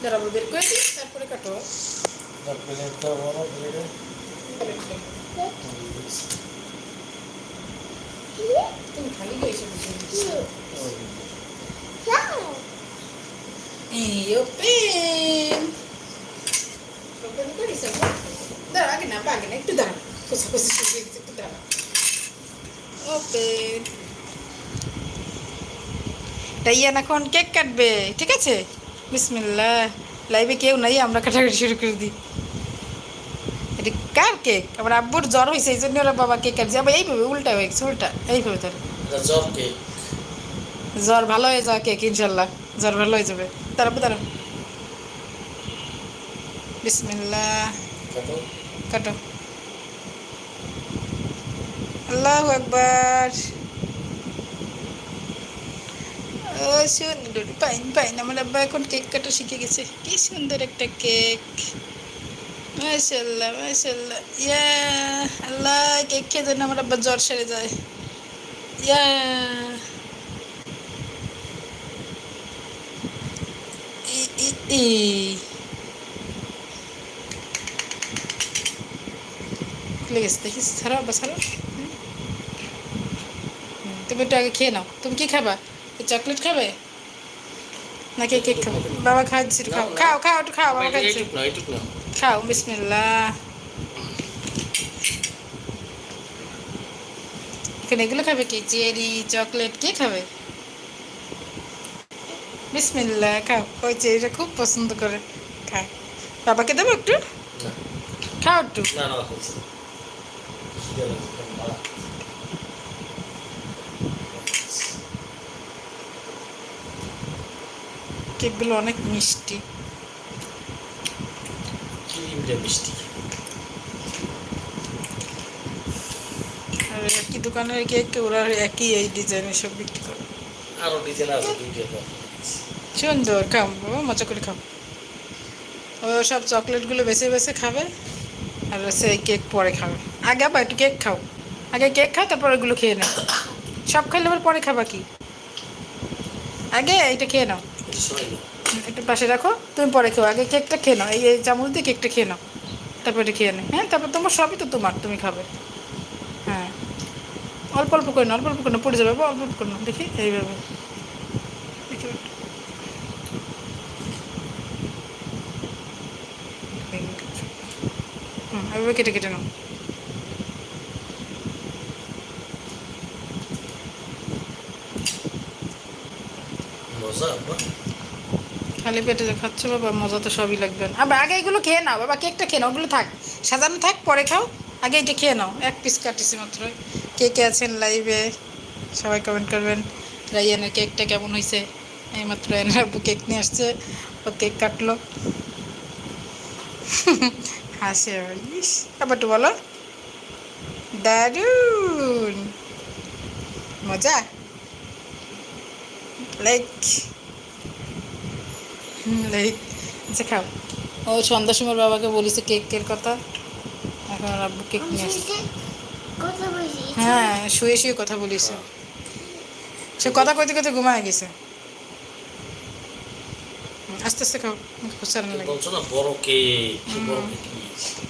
দাঁড়াবো, বের করে দিই, তারপরে কাটো। তুমি খালি গেছে এই ওপেন ওপেন করিস। দাঁড়া, আগে না বাগে না, একটু দাঁড়া, কোসা কোসা একটু দাঁড়া। ওপেন। রাইয়ান এখন কেক কাটবে, ঠিক আছে? বিসমিল্লাহ। লাইভে কেউ নাই, আমরা কাটাকাটি শুরু করে দিই। এটা কার কেক? আমার আব্বুর জ্বর হয়েছে, এই জন্য ওরা বাবা কেক কাটছে। আবার এইভাবে উল্টা হয়ে গেছে, উল্টা এইভাবে ধর। জ্বর কেক, জ্বর ভালো হয়ে যাওয়া কেক, ইনশাল্লাহ জ্বর ভালো হয়ে যাবে। দাঁড়াবো, দাঁড়াও। বিসমিল্লাহ। কাটো। আল্লাহু আকবার। ও সুন্দর, পাইন পাইন। আমার আব্বা এখন কেক কাটা শিখে গেছে। কি সুন্দর একটা কেক, মাশাআল্লাহ মাশাআল্লাহ। ইয়া আল্লাহ, কেক খেয়ে যেন আমার আব্বা জ্বর সেরে যায়। ইয়া ই ই ই খুলে গেছে, দেখিস? ছাড়ো আব্বা, ছাড়ো। তুমি একটু আগে খেয়ে নাও। তুমি কি খাবা? চকলেট খাবে নাকি কেক খাবে? বাবা খাওয়াচ্ছি, খাও খাও খাও, একটু খাও, বাবা খাচ্ছে। খাও, বিসমিল্লাহ। এখানে এগুলো খাবে কি? চেরি, চকলেট, কে খাবে? বিসমিল্লাহ, খাও। ওই চেরিটা খুব পছন্দ করে, খাও। বাবাকে দেবো একটু? খাও একটু। কেকগুলো অনেক মিষ্টি। মিষ্টি। আর একই দোকানের কেক, ওরা একই এই ডিজাইনের সব বিক্রি করে। আরো ডিজাইন আছে, সুন্দর, খাও বাবা, মজা করে খাও। ও সব চকলেটগুলো বেছে বেছে খাবে, আর সেই কেক পরে খাবে। আগে আবার একটু কেক খাও, আগে কেক খাও, তারপর ওগুলো খেয়ে নাও। সব খাইলে আবার পরে খাবা কি? আগে এইটা খেয়ে নাও, একটু পাশে রাখো, তুমি পরে খেও। আগে কেকটা খেয়ে নাও, এই চামচ দিয়ে কেকটা খেয়ে নাও, তারপর এটা খেয়ে নাও। হ্যাঁ, তারপর তোমার সবই তো তোমার, তুমি খাবে। হ্যাঁ, অল্প অল্প করে নাও, অল্প অল্প করে নাও, পড়ে যাবে, অল্প অল্প করে নাও, দেখি এইভাবে। দেখি এইভাবে কেটে কেটে নাও। খালি পেটে যে খাচ্ছ বাবা, মজা তো সবই লাগবে না। আবার আগে এগুলো খেয়ে নাও বাবা, কেকটা খেয়ে নাও, ওগুলো থাক, সাজানো থাক, পরে খাও। আগে এটা খেয়ে নাও, এক পিস কাটিছি মাত্র। কে কে আছেন লাইভে সবাই কমেন্ট করবেন। রাইয়ানের কেকটা কেমন হয়েছে? এইমাত্র এনার আব্বু কেক নিয়ে আসছে, ও কেক কাটলো। হাসি আবার, ইস। আবার একটু বলো, দারুন মজা, লাইক লাইক। আচ্ছা খাও। ও সন্ধ্যার সময় বাবাকে বলেছে কেকের কথা, এখন আর আব্বু কেক নিয়ে আসছে। হ্যাঁ, শুয়ে শুয়ে কথা বলিছে, সে কথা কইতে কইতে ঘুমায় গেছে। আস্তে আস্তে খাও, খুচার লাগে। বলছো না বড় কেক, বড় কেক।